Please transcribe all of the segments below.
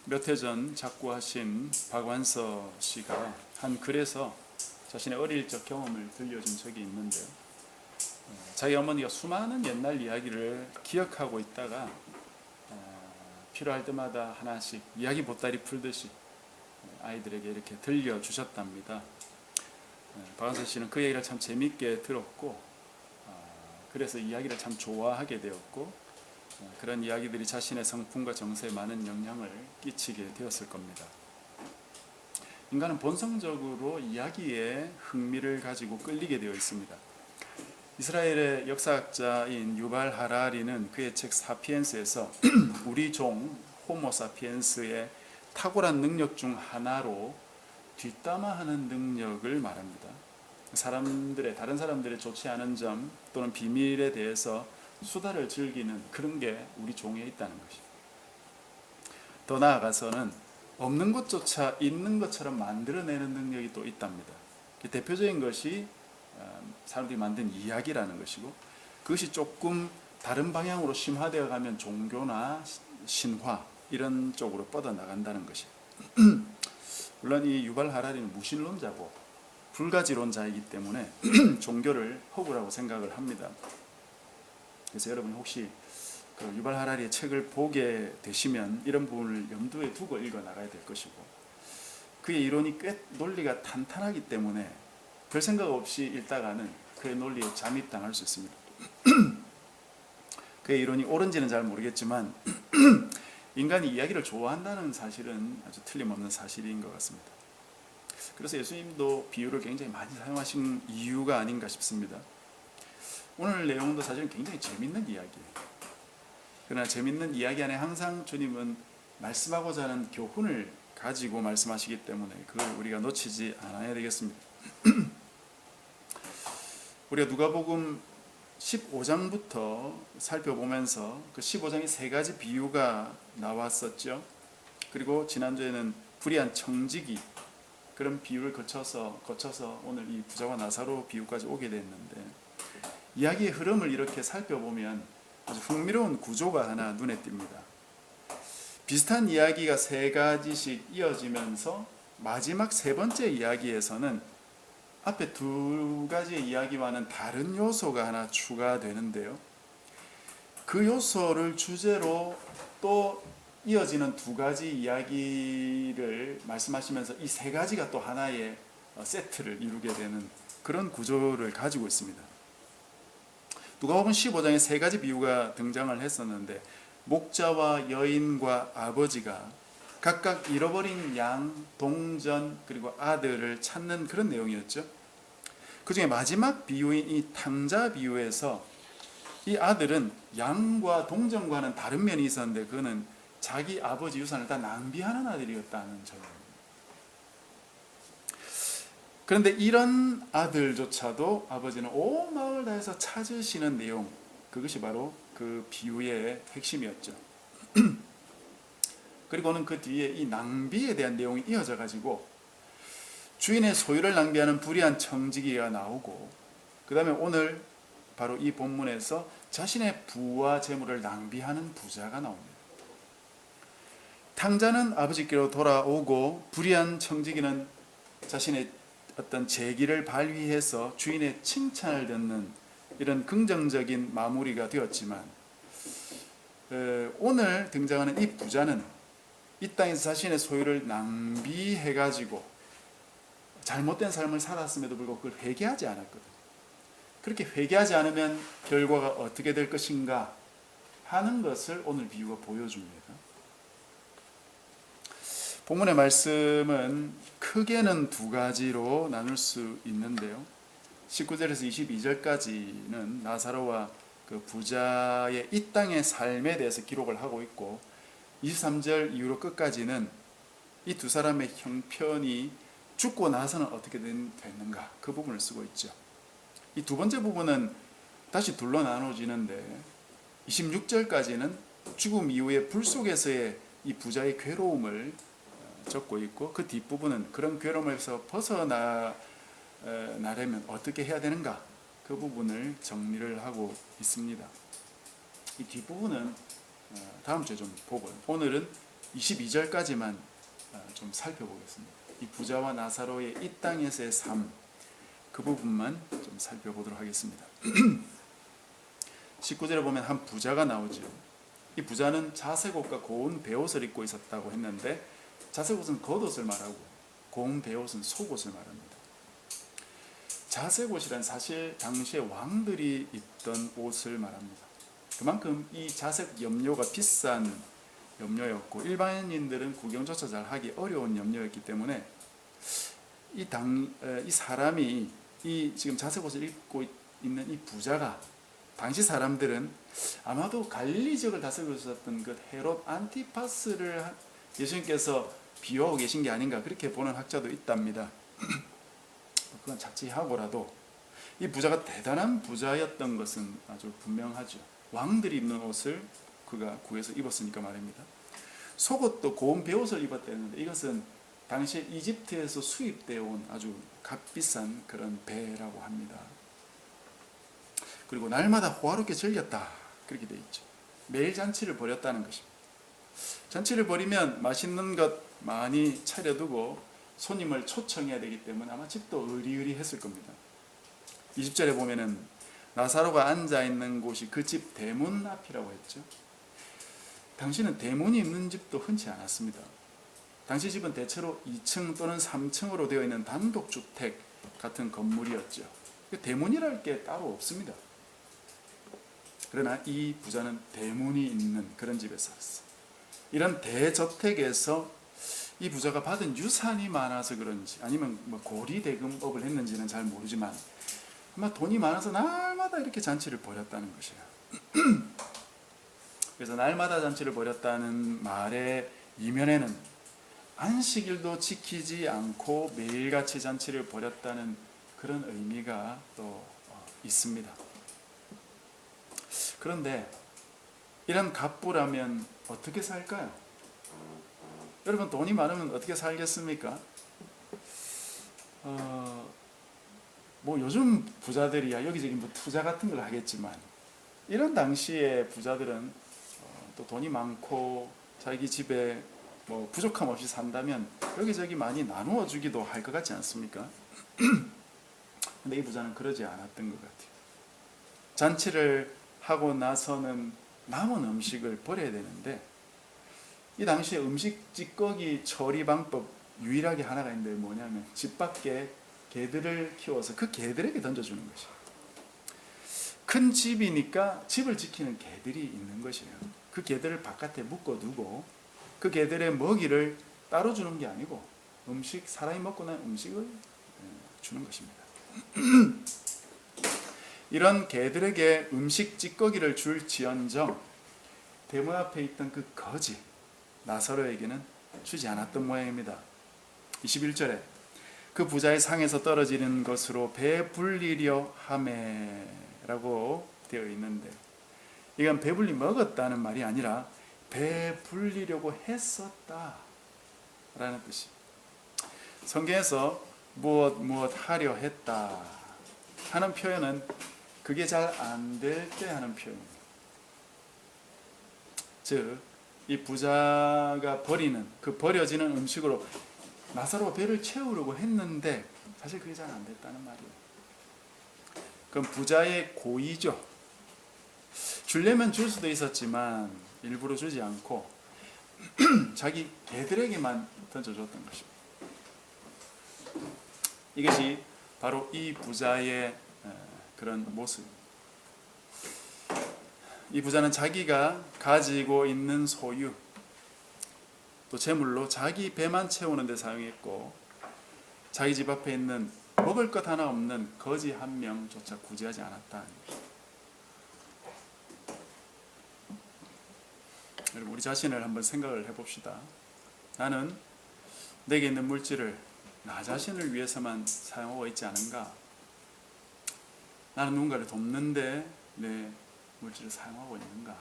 몇 해 전 작고하신 박완서 씨가 한 글에서 자신의 어릴 적 경험을 들려준 적이 있는데요. 자기 어머니가 수많은 옛날 이야기를 기억하고 있다가 필요할 때마다 하나씩 이야기 보따리 풀듯이 아이들에게 이렇게 들려주셨답니다. 박완서 씨는 그 얘기를 참 재밌게 들었고 그래서 이야기를 참 좋아하게 되었고 그런 이야기들이 자신의 성품과 정서에 많은 영향을 끼치게 되었을 겁니다. 인간은 본성적으로 이야기에 흥미를 가지고 끌리게 되어 있습니다. 이스라엘의 역사학자인 유발 하라리는 그의 책 사피엔스에서 우리 종 호모 사피엔스의 탁월한 능력 중 하나로 뒷담화하는 능력을 말합니다. 다른 사람들의 좋지 않은 점 또는 비밀에 대해서 수다를 즐기는 그런 게 우리 종에 있다는 것입니다. 더 나아가서는 없는 것조차 있는 것처럼 만들어내는 능력이 또 있답니다. 대표적인 것이 사람들이 만든 이야기라는 것이고, 그것이 조금 다른 방향으로 심화되어 가면 종교나 신화 이런 쪽으로 뻗어나간다는 것입니다. 물론 이 유발 하라리는 무신론자고 불가지론자이기 때문에 종교를 허구라고 생각을 합니다. 그래서 여러분 혹시 그 유발 하라리의 책을 보게 되시면 이런 부분을 염두에 두고 읽어 나가야 될 것이고, 그의 이론이 꽤 논리가 탄탄하기 때문에 별 생각 없이 읽다가는 그의 논리에 잠입당할 수 있습니다. 그의 이론이 옳은지는 잘 모르겠지만 인간이 이야기를 좋아한다는 사실은 아주 틀림없는 사실인 것 같습니다. 그래서 예수님도 비유를 굉장히 많이 사용하신 이유가 아닌가 싶습니다. 오늘 내용도 사실은 굉장히 재밌는 이야기예요. 그러나 재밌는 이야기 안에 항상 주님은 말씀하고자 하는 교훈을 가지고 말씀하시기 때문에 그걸 우리가 놓치지 않아야 되겠습니다. 우리가 누가복음 15장부터 살펴보면서 그 15장에 세 가지 비유가 나왔었죠. 그리고 지난주에는 불의한 청지기 그런 비유를 거쳐서 오늘 이 부자와 나사로 비유까지 오게 됐는데, 이야기의 흐름을 이렇게 살펴보면 아주 흥미로운 구조가 하나 눈에 띕니다. 비슷한 이야기가 세 가지씩 이어지면서 마지막 세 번째 이야기에서는 앞에 두 가지의 이야기와는 다른 요소가 하나 추가되는데요. 그 요소를 주제로 또 이어지는 두 가지 이야기를 말씀하시면서 이 세 가지가 또 하나의 세트를 이루게 되는 그런 구조를 가지고 있습니다. 누가복음 15장에 세 가지 비유가 등장을 했었는데, 목자와 여인과 아버지가 각각 잃어버린 양, 동전 그리고 아들을 찾는 그런 내용이었죠. 그 중에 마지막 비유인 이 탕자 비유에서 이 아들은 양과 동전과는 다른 면이 있었는데 그는 자기 아버지 유산을 다 낭비하는 아들이었다는 점입니다. 그런데 이런 아들조차도 아버지는 온 마음을 다해서 찾으시는 내용, 그것이 바로 그 비유의 핵심이었죠. 그리고는 그 뒤에 이 낭비에 대한 내용이 이어져 가지고 주인의 소유를 낭비하는 불의한 청지기가 나오고, 그 다음에 오늘 바로 이 본문에서 자신의 부와 재물을 낭비하는 부자가 나옵니다. 탕자는 아버지께로 돌아오고 불의한 청지기는 자신의 어떤 재기를 발휘해서 주인의 칭찬을 듣는 이런 긍정적인 마무리가 되었지만, 오늘 등장하는 이 부자는 이 땅에서 자신의 소유를 낭비해가지고 잘못된 삶을 살았음에도 불구하고 그걸 회개하지 않았거든요. 그렇게 회개하지 않으면 결과가 어떻게 될 것인가 하는 것을 오늘 비유가 보여줍니다. 본문의 말씀은 크게는 두 가지로 나눌 수 있는데요. 19절에서 22절까지는 나사로와 그 부자의 이 땅의 삶에 대해서 기록을 하고 있고, 23절 이후로 끝까지는 이 두 사람의 형편이 죽고 나서는 어떻게 됐는가, 그 부분을 쓰고 있죠. 이 두 번째 부분은 다시 둘로 나눠지는데, 26절까지는 죽음 이후의 불 속에서의 이 부자의 괴로움을 적고 있고, 그 뒷부분은 그런 괴로움에서 벗어나려면 어떻게 해야 되는가, 그 부분을 정리를 하고 있습니다. 이 뒷부분은 다음 주에 좀 보고요. 오늘은 22절까지만 좀 살펴보겠습니다. 이 부자와 나사로의 이 땅에서의 삶, 그 부분만 좀 살펴보도록 하겠습니다. 19절에 보면 한 부자가 나오죠. 이 부자는 자색옷과 고운 베옷을 입고 있었다고 했는데, 자색옷은 겉옷을 말하고 고운 베옷은 속옷을 말합니다. 자색옷이란 사실 당시에 왕들이 입던 옷을 말합니다. 그만큼 이 자색 염료가 비싼 염료였고 일반인들은 구경조차 잘 하기 어려운 염료였기 때문에 이 사람이 이 지금 자색옷을 입고 있는 이 부자가, 당시 사람들은 아마도 갈릴리 지역을 다스리고 있었던 그 헤롯 안티파스를 예수님께서 비유하고 계신 게 아닌가, 그렇게 보는 학자도 있답니다. 그건 자취하고라도 이 부자가 대단한 부자였던 것은 아주 분명하죠. 왕들이 입는 옷을 그가 구해서 입었으니까 말입니다. 속옷도 고운 베옷을 입었다는데, 이것은 당시 이집트에서 수입되어 온 아주 값비싼 그런 배라고 합니다. 그리고 날마다 호화롭게 즐겼다, 그렇게 되어 있죠. 매일 잔치를 벌였다는 것입니다. 잔치를 벌이면 맛있는 것 많이 차려두고 손님을 초청해야 되기 때문에 아마 집도 의리의리했을 겁니다. 20절에 보면은 나사로가 앉아있는 곳이 그 집 대문 앞이라고 했죠. 당시는 대문이 있는 집도 흔치 않았습니다. 당시 집은 대체로 2층 또는 3층으로 되어 있는 단독주택 같은 건물이었죠. 대문이랄 게 따로 없습니다. 그러나 이 부자는 대문이 있는 그런 집에 살았어요. 이런 대저택에서 이 부자가 받은 유산이 많아서 그런지, 아니면 뭐 고리대금업을 했는지는 잘 모르지만 아마 돈이 많아서 날마다 이렇게 잔치를 벌였다는 것이에요. 그래서 날마다 잔치를 벌였다는 말의 이면에는 안식일도 지키지 않고 매일같이 잔치를 벌였다는 그런 의미가 또 있습니다. 그런데 이런 갑부라면 어떻게 살까요? 여러분, 돈이 많으면 어떻게 살겠습니까? 뭐 요즘 부자들이야 여기저기 뭐 투자 같은 걸 하겠지만, 이런 당시에 부자들은 또 돈이 많고 자기 집에 뭐 부족함 없이 산다면 여기저기 많이 나누어 주기도 할 것 같지 않습니까? 근데 이 부자는 그러지 않았던 것 같아요. 잔치를 하고 나서는 남은 음식을 버려야 되는데, 이 당시에 음식 찌꺼기 처리 방법 유일하게 하나가 있는데 뭐냐면 집 밖에 개들을 키워서 그 개들에게 던져주는 것이에요. 큰 집이니까 집을 지키는 개들이 있는 것이에요. 그 개들을 바깥에 묶어두고 그 개들의 먹이를 따로 주는 게 아니고 사람이 먹고 난 음식을 주는 것입니다. 이런 개들에게 음식 찌꺼기를 줄지언정 대문 앞에 있던 그 거지 나사로에게는 주지 않았던 모양입니다. 21절에 그 부자의 상에서 떨어지는 것으로 배불리려 하매라고 되어 있는데, 이건 배불리 먹었다는 말이 아니라 배불리려고 했었다 라는 뜻이. 성경에서 무엇 하려 했다 하는 표현은 그게 잘 안 될 때 하는 표현입니다. 즉, 이 부자가 버려지는 음식으로 나사로가 배를 채우려고 했는데 사실 그게 잘 안 됐다는 말이에요. 그럼 부자의 고의죠. 주려면 줄 수도 있었지만 일부러 주지 않고 자기 개들에게만 던져줬던 것입니다. 이것이 바로 이 부자의 그런 모습입니다. 이 부자는 자기가 가지고 있는 소유, 또 재물로 자기 배만 채우는 데 사용했고, 자기 집 앞에 있는 먹을 것 하나 없는 거지 한 명조차 구제하지 않았다는 것입니다. 여러분, 우리 자신을 한번 생각을 해봅시다. 나는 내게 있는 물질을 나 자신을 위해서만 사용하고 있지 않은가? 나는 누군가를 돕는데 내 물질을 사용하고 있는가?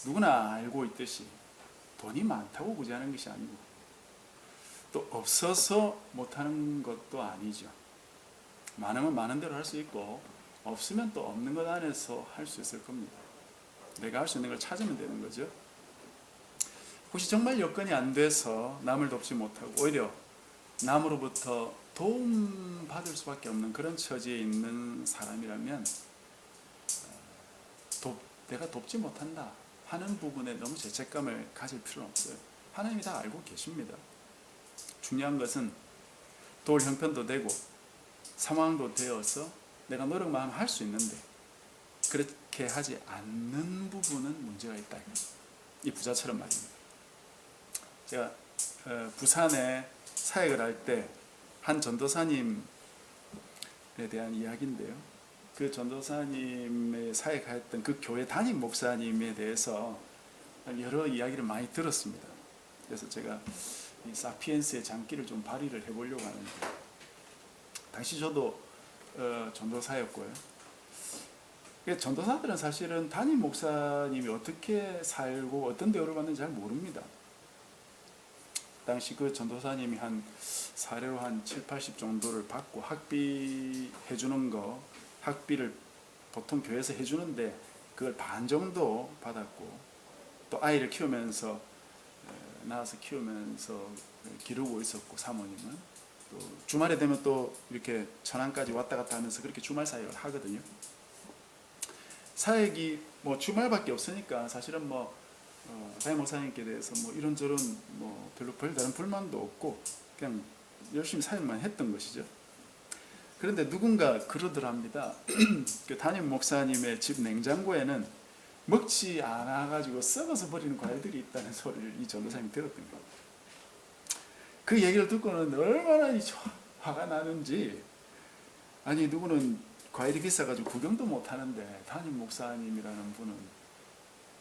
누구나 알고 있듯이 돈이 많다고 구제하는 것이 아니고 또 없어서 못하는 것도 아니죠. 많으면 많은 대로 할 수 있고 없으면 또 없는 것 안에서 할 수 있을 겁니다. 내가 할 수 있는 걸 찾으면 되는 거죠. 혹시 정말 여건이 안 돼서 남을 돕지 못하고 오히려 남으로부터 도움 받을 수밖에 없는 그런 처지에 있는 사람이라면 내가 돕지 못한다 하는 부분에 너무 죄책감을 가질 필요는 없어요. 하나님이 다 알고 계십니다. 중요한 것은 도울 형편도 되고 상황도 되어서 내가 노력만 하면 할 수 있는데 그렇게 하지 않는 부분은 문제가 있다. 이 부자처럼 말입니다. 제가 부산에 사역을 할 때 한 전도사님에 대한 이야기인데요. 그 전도사님의 사역했던 그 교회 담임 목사님에 대해서 여러 이야기를 많이 들었습니다. 그래서 제가 이 사피엔스의 장기를 좀 발휘를 해보려고 하는데, 당시 저도 전도사였고요. 전도사들은 사실은 담임 목사님이 어떻게 살고 어떤 대우를 받는지 잘 모릅니다. 당시 그 전도사님이 한 사례로 한 7, 80 정도를 받고 학비 해주는 거, 학비를 보통 교회에서 해주는데 그걸 반 정도 받았고, 또 아이를 키우면서 낳아서 키우면서 기르고 있었고, 사모님은 또 주말에 되면 또 이렇게 천안까지 왔다 갔다 하면서 그렇게 주말 사역을 하거든요. 사역이 뭐 주말밖에 없으니까 사실은 담임 목사님께 대해서 이런저런 별로 별다른 불만도 없고 그냥 열심히 사역만 했던 것이죠. 그런데 누군가 그러더랍니다. 그 담임 목사님의 집 냉장고에는 먹지 않아가지고 썩어서 버리는 과일들이 있다는 소리를 이 전도사님이 들었던 거예요. 그 얘기를 듣고는 얼마나 화가 나는지, 아니 누구는 과일이 비싸가지고 구경도 못 하는데 담임 목사님이라는 분은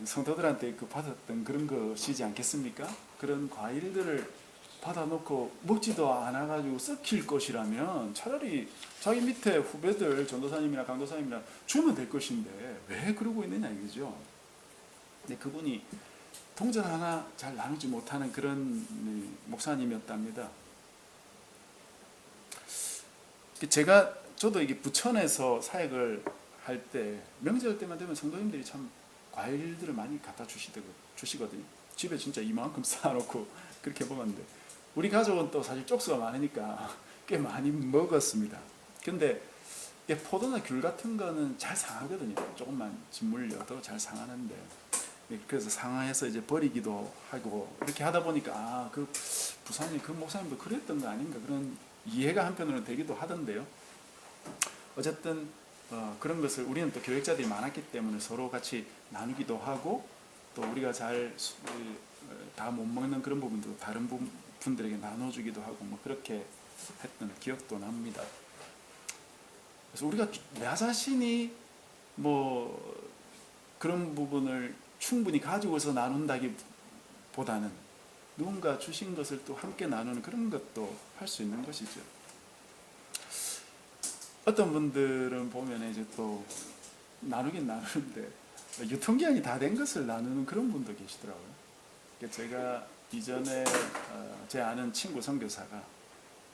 성도들한테 받았던 그런 것이지 않겠습니까? 그런 과일들을 받아놓고 먹지도 않아가지고 썩힐 것이라면 차라리 자기 밑에 후배들 전도사님이나 강도사님이나 주면 될 것인데 왜 그러고 있느냐 이거죠. 근데 그분이 동전 하나 잘 나누지 못하는 그런 목사님이었답니다. 저도 이게 부천에서 사역을 할 때 명절 때만 되면 성도님들이 참 과일들을 많이 갖다 주시거든요. 집에 진짜 이만큼 쌓아놓고 그렇게 먹었는데, 우리 가족은 또 사실 쪽수가 많으니까 꽤 많이 먹었습니다. 근데 포도나 귤 같은 거는 잘 상하거든요. 조금만 짓물려도 잘 상하는데, 그래서 상하해서 이제 버리기도 하고 이렇게 하다 보니까 그 부산이 그 목사님도 그랬던 거 아닌가 그런 이해가 한편으로는 되기도 하던데요. 어쨌든 그런 것을 우리는 또 교역자들이 많았기 때문에 서로 같이 나누기도 하고, 또 우리가 잘 다 못 먹는 그런 부분도 다른 분들에게 나눠주기도 하고 그렇게 했던 기억도 납니다. 그래서 우리가 나 자신이 그런 부분을 충분히 가지고서 나눈다기보다는 누군가 주신 것을 또 함께 나누는 그런 것도 할 수 있는 것이죠. 어떤 분들은 보면 이제 또 나누긴 나누는데 유통기한이 다 된 것을 나누는 그런 분도 계시더라고요. 제가 이전에 제 아는 친구 선교사가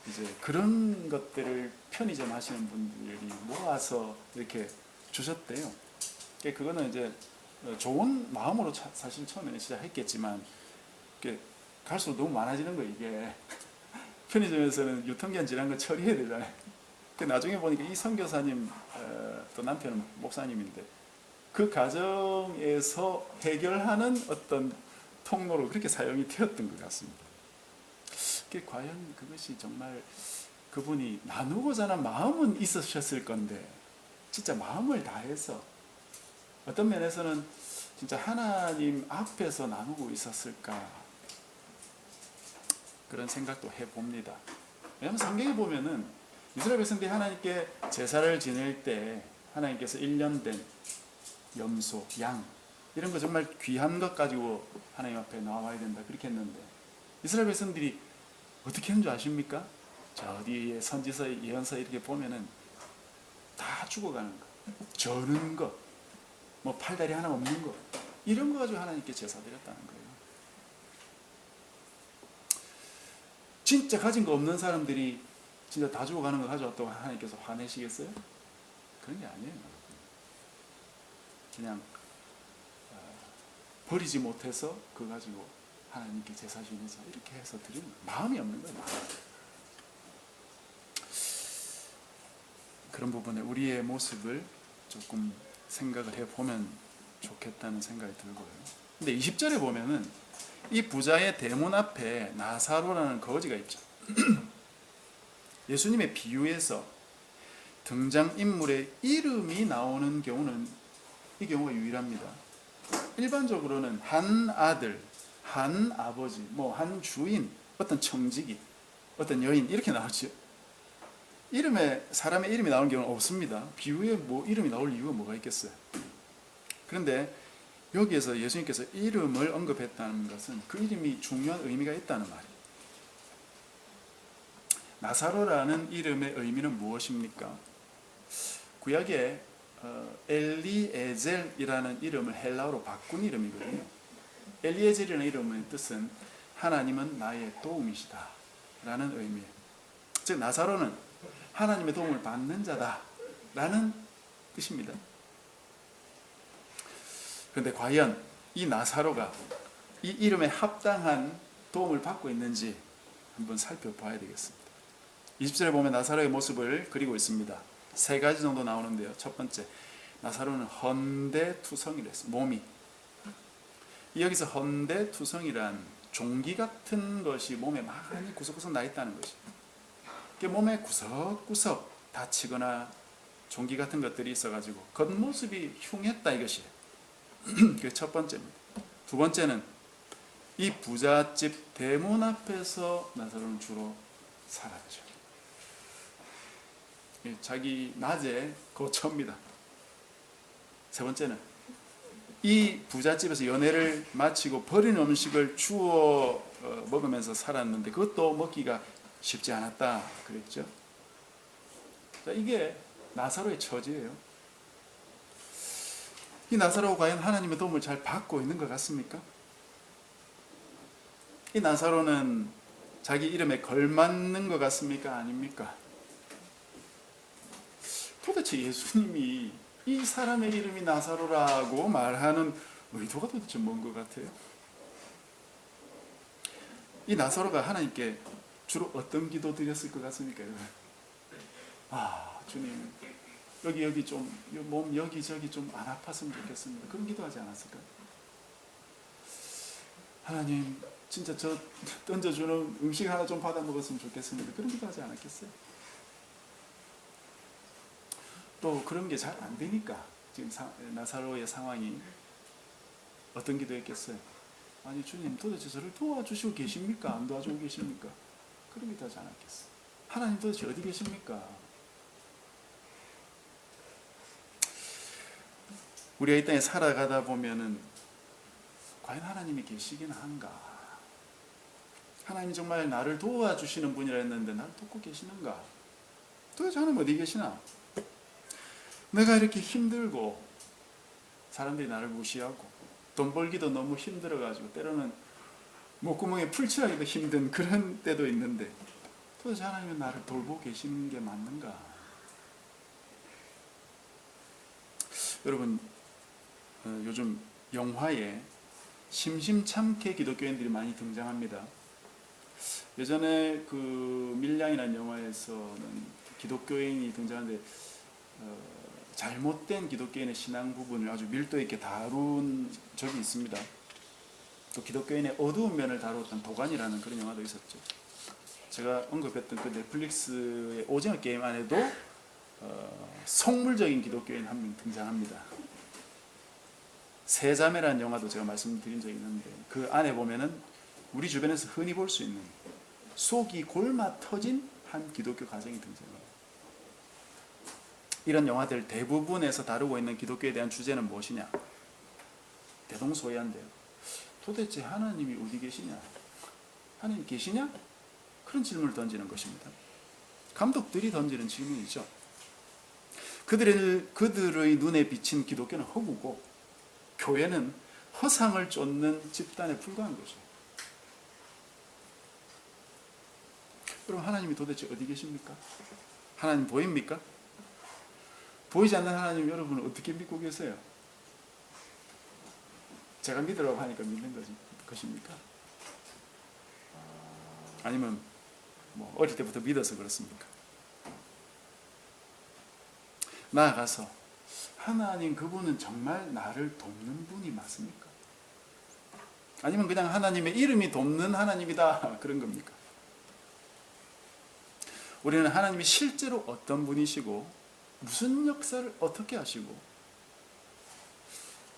이제 그런 것들을 편의점 하시는 분들이 모아서 이렇게 주셨대요. 그거는 이제 좋은 마음으로 사실 처음에는 시작했겠지만 갈수록 너무 많아지는 거예요. 이게 편의점에서는 유통기한 지난 거 처리해야 되잖아요. 나중에 보니까 이 선교사님 또 남편은 목사님인데 그 가정에서 해결하는 어떤 통로로 그렇게 사용이 되었던 것 같습니다. 과연 그것이 정말 그분이 나누고자 하는 마음은 있으셨을 건데 진짜 마음을 다해서 어떤 면에서는 진짜 하나님 앞에서 나누고 있었을까 그런 생각도 해봅니다. 왜냐하면 성경에 보면은 이스라엘 백성들이 하나님께 제사를 지낼 때 하나님께서 1년 된 염소, 양 이런 거 정말 귀한 것 가지고 하나님 앞에 나와야 된다 그렇게 했는데, 이스라엘 백성들이 어떻게 하는 줄 아십니까? 저 뒤에 선지서, 예언서 이렇게 보면은 다 죽어가는 거, 저는 것, 팔다리 하나 없는 것, 이런 거 가지고 하나님께 제사 드렸다는 거예요. 진짜 가진 거 없는 사람들이 진짜 다 죽어가는 거 가져왔다고 하나님께서 화내시겠어요? 그런 게 아니에요. 그냥 버리지 못해서 그거 가지고 하나님께 제사 지내서 이렇게 해서 드리는 마음이 없는 거예요. 그런 부분에 우리의 모습을 조금 생각을 해보면 좋겠다는 생각이 들고요. 근데 20절에 보면은 이 부자의 대문 앞에 나사로라는 거지가 있죠. 예수님의 비유에서 등장인물의 이름이 나오는 경우는 이 경우가 유일합니다. 일반적으로는 한 아들, 한 아버지, 한 주인, 어떤 청지기, 어떤 여인 이렇게 나오죠. 사람의 이름이 나오는 경우는 없습니다. 비유에 이름이 나올 이유가 뭐가 있겠어요? 그런데 여기에서 예수님께서 이름을 언급했다는 것은 그 이름이 중요한 의미가 있다는 말이에요. 나사로라는 이름의 의미는 무엇입니까? 구약에 엘리에젤이라는 이름을 헬라어로 바꾼 이름이거든요. 엘리에젤이라는 이름의 뜻은 하나님은 나의 도움이시다 라는 의미예요. 즉 나사로는 하나님의 도움을 받는 자다 라는 뜻입니다. 그런데 과연 이 나사로가 이 이름에 합당한 도움을 받고 있는지 한번 살펴봐야 되겠습니다. 20절에 보면 나사로의 모습을 그리고 있습니다. 세 가지 정도 나오는데요. 첫 번째, 나사로는 헌대투성이랬어요. 몸이. 여기서 헌대투성이란 종기 같은 것이 몸에 많이 구석구석 나 있다는 것이에요. 몸에 구석구석 다치거나 종기 같은 것들이 있어가지고 겉모습이 흉했다 이것이에요. 그게 첫 번째입니다. 두 번째는 이 부잣집 대문 앞에서 나사로는 주로 살았죠. 자기 낮에 거처입니다. 세 번째는 이 부잣집에서 연애를 마치고 버린 음식을 주워 먹으면서 살았는데 그것도 먹기가 쉽지 않았다 그랬죠. 자, 이게 나사로의 처지예요. 이 나사로가 과연 하나님의 도움을 잘 받고 있는 것 같습니까? 이 나사로는 자기 이름에 걸맞는 것 같습니까? 아닙니까? 도대체 예수님이 이 사람의 이름이 나사로라고 말하는 의도가 도대체 뭔 것 같아요? 이 나사로가 하나님께 주로 어떤 기도 드렸을 것 같습니까? 주님 여기 좀 몸 여기저기 좀 안 아팠으면 좋겠습니다. 그런 기도하지 않았을까요? 하나님 진짜 저 던져주는 음식 하나 좀 받아 먹었으면 좋겠습니다. 그런 기도하지 않았겠어요? 또 그런 게 잘 안 되니까 지금 나사로의 상황이 어떤 기도했겠어요? 아니 주님 도대체 저를 도와주시고 계십니까? 안 도와주고 계십니까? 그런 기도하지 않았겠어요? 하나님 도대체 어디 계십니까? 우리가 이 땅에 살아가다 보면은 과연 하나님이 계시긴 한가? 하나님이 정말 나를 도와주시는 분이라 했는데 나를 돕고 계시는가? 도대체 하나님 어디 계시나? 내가 이렇게 힘들고 사람들이 나를 무시하고 돈 벌기도 너무 힘들어가지고 때로는 목구멍에 풀칠하기도 힘든 그런 때도 있는데 도대체 하나님은 나를 돌보고 계시는 게 맞는가? 여러분 요즘 영화에 심심찮게 기독교인들이 많이 등장합니다. 예전에 그 밀양이라는 영화에서는 기독교인이 등장하는데 잘못된 기독교인의 신앙 부분을 아주 밀도 있게 다룬 적이 있습니다. 또 기독교인의 어두운 면을 다루었던 도관이라는 그런 영화도 있었죠. 제가 언급했던 그 넷플릭스의 오징어 게임 안에도 속물적인 기독교인 한 명 등장합니다. 세자매라는 영화도 제가 말씀드린 적이 있는데 그 안에 보면은 우리 주변에서 흔히 볼 수 있는 속이 골마 터진 한 기독교 가정이 등장합니다. 이런 영화들 대부분에서 다루고 있는 기독교에 대한 주제는 무엇이냐? 대동소이한데요. 도대체 하나님이 어디 계시냐? 하나님 계시냐? 그런 질문을 던지는 것입니다. 감독들이 던지는 질문이죠. 그들의 눈에 비친 기독교는 허구고 교회는 허상을 쫓는 집단에 불과한 것이에요. 그럼 하나님이 도대체 어디 계십니까? 하나님 보입니까? 보이지 않는 하나님 여러분은 어떻게 믿고 계세요? 제가 믿으라고 하니까 믿는 것입니까? 아니면 뭐 어릴 때부터 믿어서 그렇습니까? 나아가서 하나님 그분은 정말 나를 돕는 분이 맞습니까? 아니면 그냥 하나님의 이름이 돕는 하나님이다 그런 겁니까? 우리는 하나님이 실제로 어떤 분이시고 무슨 역사를 어떻게 하시고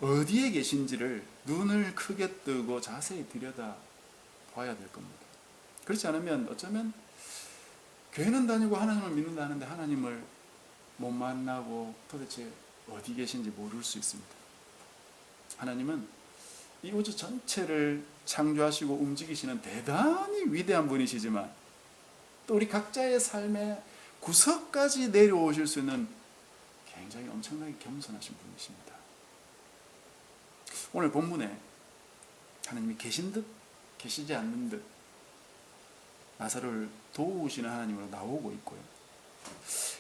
어디에 계신지를 눈을 크게 뜨고 자세히 들여다 봐야 될 겁니다. 그렇지 않으면 어쩌면 교회는 다니고 하나님을 믿는다 하는데 하나님을 못 만나고 도대체 어디 계신지 모를 수 있습니다. 하나님은 이 우주 전체를 창조하시고 움직이시는 대단히 위대한 분이시지만 또 우리 각자의 삶의 구석까지 내려오실 수 있는 굉장히 엄청나게 겸손하신 분이십니다. 오늘 본문에 하나님이 계신 듯 계시지 않는 듯 나사로를 도우시는 하나님으로 나오고 있고요.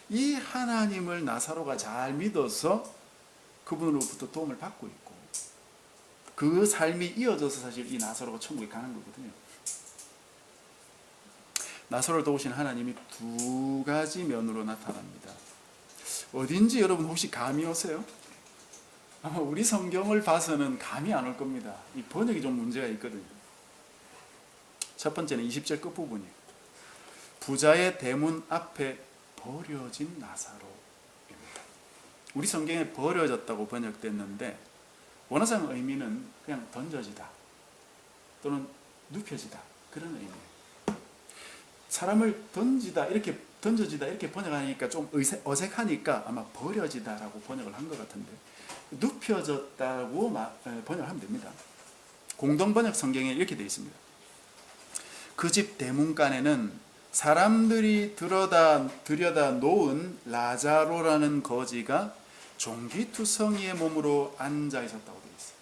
이 하나님을 나사로가 잘 믿어서 그분으로부터 도움을 받고 있고 그 삶이 이어져서 사실 이 나사로가 천국에 가는 거거든요. 나사로를 도우신 하나님이 두 가지 면으로 나타납니다. 어딘지 여러분 혹시 감이 오세요? 아마 우리 성경을 봐서는 감이 안 올 겁니다. 이 번역이 좀 문제가 있거든요. 첫 번째는 20절 끝부분이에요. 부자의 대문 앞에 버려진 나사로입니다. 우리 성경에 버려졌다고 번역됐는데 원어상 의미는 그냥 던져지다 또는 눕혀지다 그런 의미예요. 사람을 던져지다 이렇게 번역하니까 좀 어색하니까 아마 버려지다라고 번역을 한 것 같은데 눕혀졌다고 번역하면 됩니다. 공동번역 성경에 이렇게 되어 있습니다. 그 집 대문간에는 사람들이 들여다 놓은 라자로라는 거지가 종기투성이의 몸으로 앉아 있었다고 되어 있어요.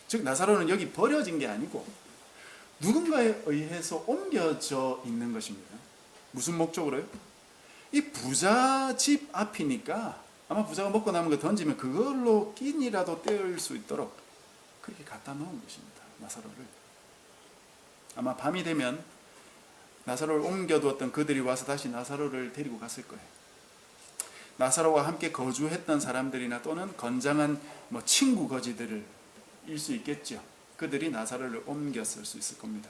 즉 나사로는 여기 버려진 게 아니고 누군가에 의해서 옮겨져 있는 것입니다. 무슨 목적으로요? 이 부자 집 앞이니까 아마 부자가 먹고 남은 거 던지면 그걸로 끼니라도 떼을 수 있도록 그렇게 갖다 놓은 것입니다. 나사로를. 아마 밤이 되면 나사로를 옮겨두었던 그들이 와서 다시 나사로를 데리고 갔을 거예요. 나사로와 함께 거주했던 사람들이나 또는 건장한 친구 거지들을 일 수 있겠죠. 그들이 나사로를 옮겼을 수 있을 겁니다.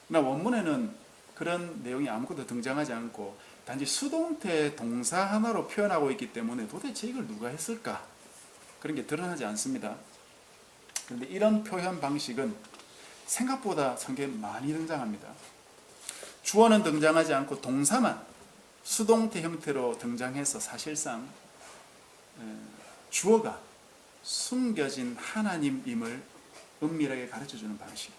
그러나 원문에는 그런 내용이 아무것도 등장하지 않고 단지 수동태 동사 하나로 표현하고 있기 때문에 도대체 이걸 누가 했을까? 그런 게 드러나지 않습니다. 그런데 이런 표현 방식은 생각보다 성경에 많이 등장합니다. 주어는 등장하지 않고 동사만 수동태 형태로 등장해서 사실상 주어가 숨겨진 하나님임을 은밀하게 가르쳐주는 방식.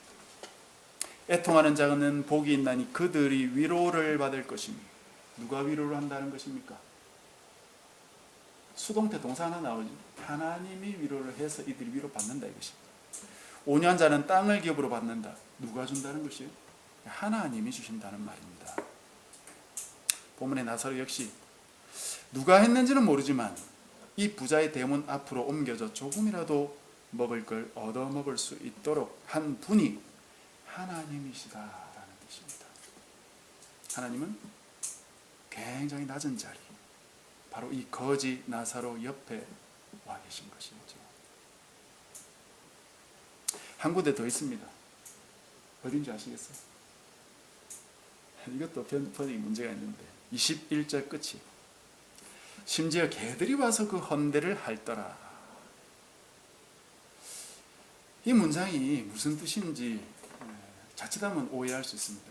애통하는 자는 복이 있나니 그들이 위로를 받을 것입니다. 누가 위로를 한다는 것입니까? 수동태 동사 하나 나오죠. 하나님이 위로를 해서 이들이 위로받는다 이것입니다. 온유한 자는 땅을 기업으로 받는다. 누가 준다는 것이에요? 하나님이 주신다는 말입니다. 본문의 나사로 역시 누가 했는지는 모르지만 이 부자의 대문 앞으로 옮겨져 조금이라도 먹을 걸 얻어먹을 수 있도록 한 분이 하나님이시다라는 뜻입니다. 하나님은 굉장히 낮은 자리, 바로 이 거지 나사로 옆에 와 계신 것이죠. 한 군데 더 있습니다. 어딘지 아시겠어요? 이것도 번역이 문제가 있는데 21절 끝이 심지어 개들이 와서 그 헌대를 할더라. 이 문장이 무슨 뜻인지 자칫하면 오해할 수 있습니다.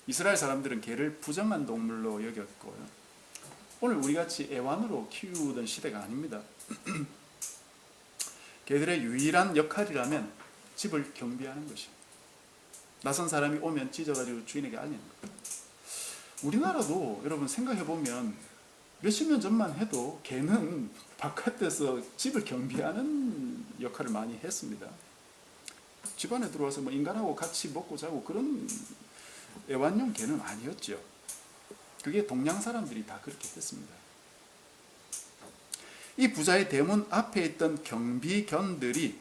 이스라엘 사람들은 개를 부정한 동물로 여겼고요. 오늘 우리같이 애완으로 키우던 시대가 아닙니다. 개들의 유일한 역할이라면 집을 경비하는 것이에요. 낯선 사람이 오면 짖어가지고 주인에게 알리는 거예요. 우리나라도 여러분 생각해보면 몇십 년 전만 해도 개는 바깥에서 집을 경비하는 역할을 많이 했습니다. 집안에 들어와서 인간하고 같이 먹고 자고 그런 애완용 개는 아니었죠. 그게 동양 사람들이 다 그렇게 했습니다. 이 부자의 대문 앞에 있던 경비견들이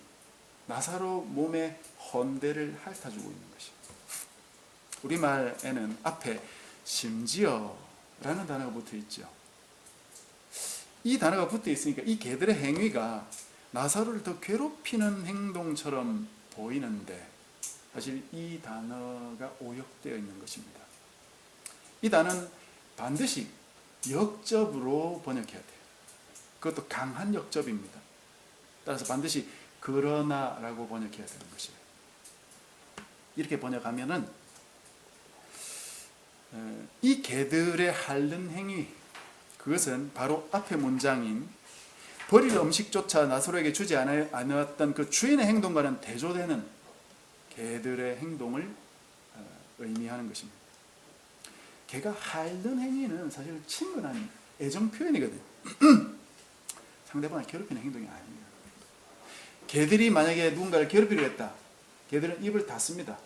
나사로 몸에 헌대를 핥아주고 있는 것입니다. 우리말에는 앞에 심지어라는 단어가 붙어 있죠. 이 단어가 붙어 있으니까 이 개들의 행위가 나사로를 더 괴롭히는 행동처럼 보이는데 사실 이 단어가 오역되어 있는 것입니다. 이 단어는 반드시 역접으로 번역해야 돼요. 그것도 강한 역접입니다. 따라서 반드시 그러나라고 번역해야 되는 것이에요. 이렇게 번역하면은 이 개들의 핥는 행위, 그것은 바로 앞의 문장인 버릴 음식조차 나사로에게 주지 않았던 그 주인의 행동과는 대조되는 개들의 행동을 의미하는 것입니다. 개가 핥는 행위는 사실 친근한 애정 표현이거든요. 상대방을 괴롭히는 행동이 아닙니다. 개들이 만약에 누군가를 괴롭히려 했다, 개들은 입을 닫습니다.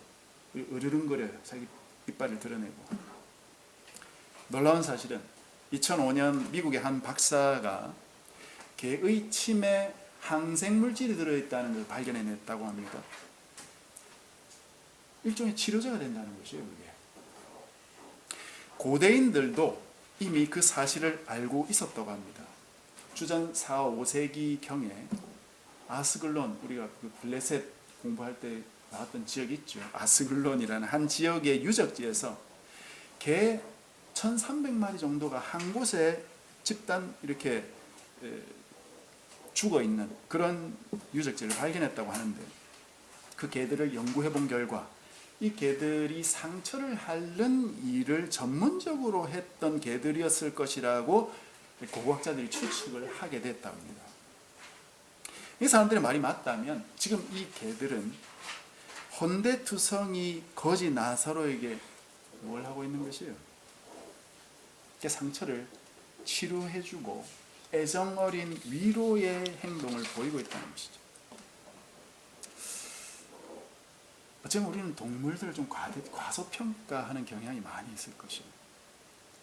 으르렁거려요. 자기 이빨을 드러내고. 놀라운 사실은 2005년 미국의 한 박사가 개의 침에 항생물질이 들어있다는 걸 발견해냈다고 합니다. 일종의 치료제가 된다는 것이에요. 그게. 고대인들도 이미 그 사실을 알고 있었다고 합니다. 주전 4, 5세기경에 아스글론, 우리가 그 블레셋 공부할 때 나왔던 지역이 있죠. 아스글론이라는 한 지역의 유적지에서 개 1300마리 정도가 한 곳에 집단 이렇게 죽어 있는 그런 유적지를 발견했다고 하는데, 그 개들을 연구해 본 결과 이 개들이 상처를 핥는 일을 전문적으로 했던 개들이었을 것이라고 고고학자들이 추측을 하게 됐다고 합니다. 이 사람들의 말이 맞다면 지금 이 개들은 혼대투성이 거지 나사로에게 뭘 하고 있는 것이에요? 상처를 치료해주고 애정어린 위로의 행동을 보이고 있다는 것이죠. 어쩌면 우리는 동물들을 좀 과소평가하는 경향이 많이 있을 것이에요.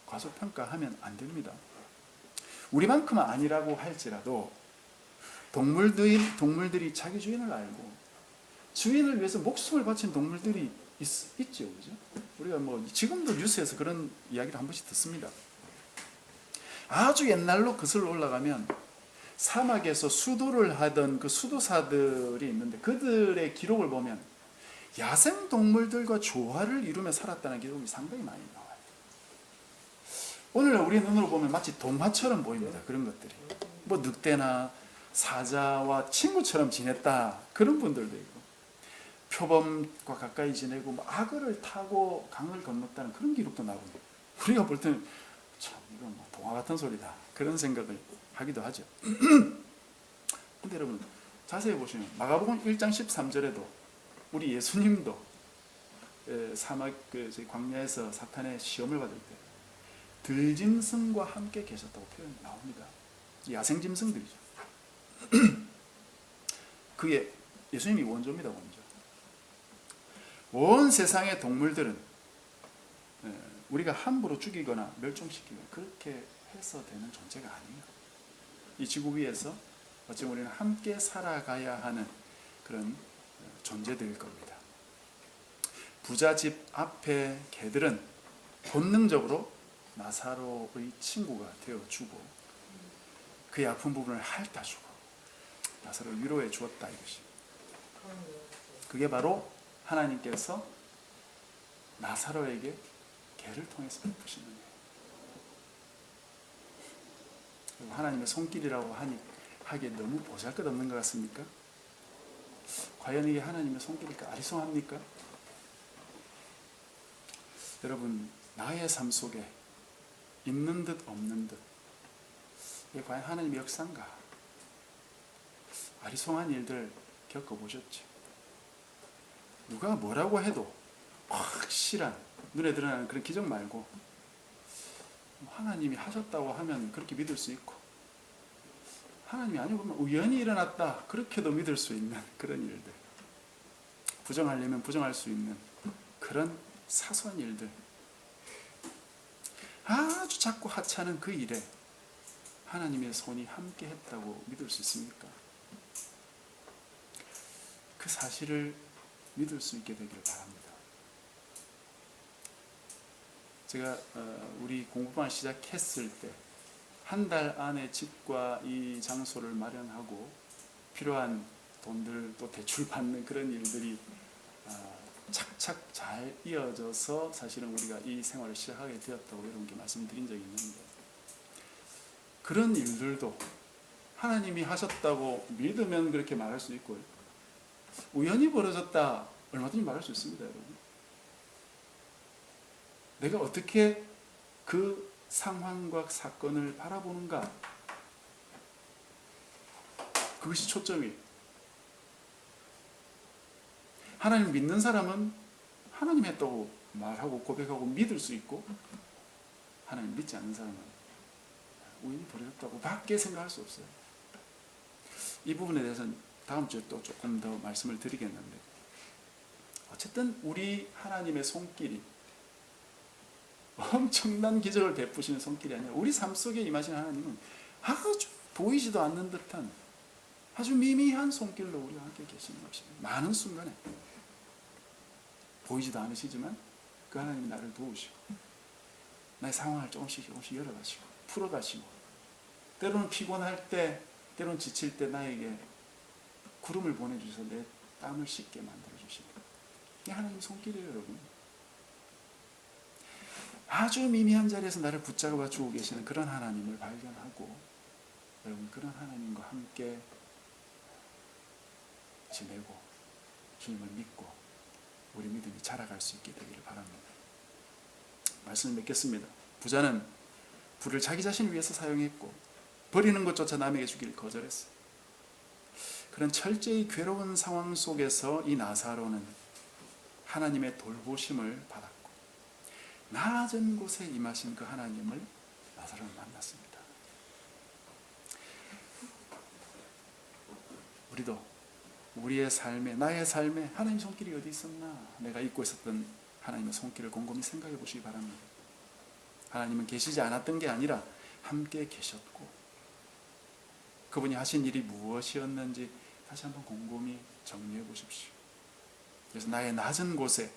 과소평가하면 안 됩니다. 우리만큼은 아니라고 할지라도 동물들이 자기 주인을 알고 주인을 위해서 목숨을 바친 동물들이 있죠, 그죠? 우리가 지금도 뉴스에서 그런 이야기를 한 번씩 듣습니다. 아주 옛날로 거슬러 올라가면 사막에서 수도를 하던 그 수도사들이 있는데 그들의 기록을 보면 야생 동물들과 조화를 이루며 살았다는 기록이 상당히 많이 나와요. 오늘날 우리 눈으로 보면 마치 동화처럼 보입니다. 그런 것들이. 늑대나 사자와 친구처럼 지냈다, 그런 분들도 있고, 표범과 가까이 지내고 악어를 타고 강을 건넜다는 그런 기록도 나옵니다. 우리가 볼 때는 참 이건 동화 같은 소리다, 그런 생각을 하기도 하죠. 근데 여러분 자세히 보시면 마가복음 1장 13절에도 우리 예수님도 사막 광야에서 사탄의 시험을 받을 때 들짐승과 함께 계셨다고 표현이 나옵니다. 야생짐승들이죠. 그게 예수님이 원조입니다. 원조. 온 세상의 동물들은 우리가 함부로 죽이거나 멸종시키거나 그렇게 해서 되는 존재가 아니에요. 이 지구 위에서 어쩌면 우리는 함께 살아가야 하는 그런 존재들일 겁니다. 부자 집 앞에 개들은 본능적으로 나사로의 친구가 되어주고 그의 아픈 부분을 핥아주고 나사로를 위로해 주었다, 이것이. 그게 바로 하나님께서 나사로에게 개를 통해서 베푸시는 거예요. 하나님의 손길이라고 하기에 너무 보잘것없는 것 같습니까? 과연 이게 하나님의 손길일까? 아리송합니까? 여러분, 나의 삶 속에 있는 듯 없는 듯 이게 과연 하나님의 역사인가? 아리송한 일들 겪어보셨죠? 누가 뭐라고 해도 확실한 눈에 드러나는 그런 기적 말고 하나님이 하셨다고 하면 그렇게 믿을 수 있고, 하나님이 아니고 보면 우연히 일어났다 그렇게도 믿을 수 있는 그런 일들, 부정하려면 부정할 수 있는 그런 사소한 일들, 아주 작고 하찮은 그 일에 하나님의 손이 함께 했다고 믿을 수 있습니까? 그 사실을 믿을 수 있게 되기를 바랍니다. 제가 우리 공부방을 시작했을 때 한 달 안에 집과 이 장소를 마련하고 필요한 돈들 또 대출받는 그런 일들이 착착 잘 이어져서 사실은 우리가 이 생활을 시작하게 되었다고 이렇게 말씀드린 적이 있는데, 그런 일들도 하나님이 하셨다고 믿으면 그렇게 말할 수 있고요, 우연히 벌어졌다 얼마든지 말할 수 있습니다. 여러분, 내가 어떻게 그 상황과 사건을 바라보는가, 그것이 초점이에요. 하나님 믿는 사람은 하나님 했다고 말하고 고백하고 믿을 수 있고, 하나님 믿지 않는 사람은 우연히 벌어졌다고 밖에 생각할 수 없어요. 이 부분에 대해서는 다음 주에 또 조금 더 말씀을 드리겠는데, 어쨌든 우리 하나님의 손길이 엄청난 기적을 베푸시는 손길이 아니라 우리 삶 속에 임하시는 하나님은 아주 보이지도 않는 듯한 아주 미미한 손길로 우리와 함께 계시는 것입니다. 많은 순간에 보이지도 않으시지만 그 하나님이 나를 도우시고 나의 상황을 조금씩 열어가시고 풀어가시고, 때로는 피곤할 때, 때로는 지칠 때 나에게 구름을 보내주셔서 내 땀을 씻게 만들어주시는, 이게 하나님의 손길이에요. 여러분, 아주 미미한 자리에서 나를 붙잡아 주고 계시는 그런 하나님을 발견하고, 여러분 그런 하나님과 함께 지내고 주님을 믿고 우리 믿음이 자라갈 수 있게 되기를 바랍니다. 말씀을 맺겠습니다. 부자는 부를 자기 자신을 위해서 사용했고 버리는 것조차 남에게 주기를 거절했어요. 그런 철저히 괴로운 상황 속에서 이 나사로는 하나님의 돌보심을 받았고 낮은 곳에 임하신 그 하나님을 나사로는 만났습니다. 우리도 우리의 삶에, 나의 삶에 하나님의 손길이 어디 있었나, 내가 잊고 있었던 하나님의 손길을 곰곰이 생각해 보시기 바랍니다. 하나님은 계시지 않았던 게 아니라 함께 계셨고, 그분이 하신 일이 무엇이었는지 다시 한번 곰곰이 정리해 보십시오. 그래서 나의 낮은 곳에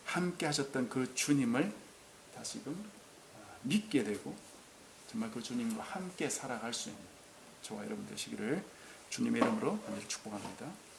함께 하셨던 그 주님을 다시금 믿게 되고 정말 그 주님과 함께 살아갈 수 있는 저와 여러분 되시기를 주님의 이름으로 축복합니다.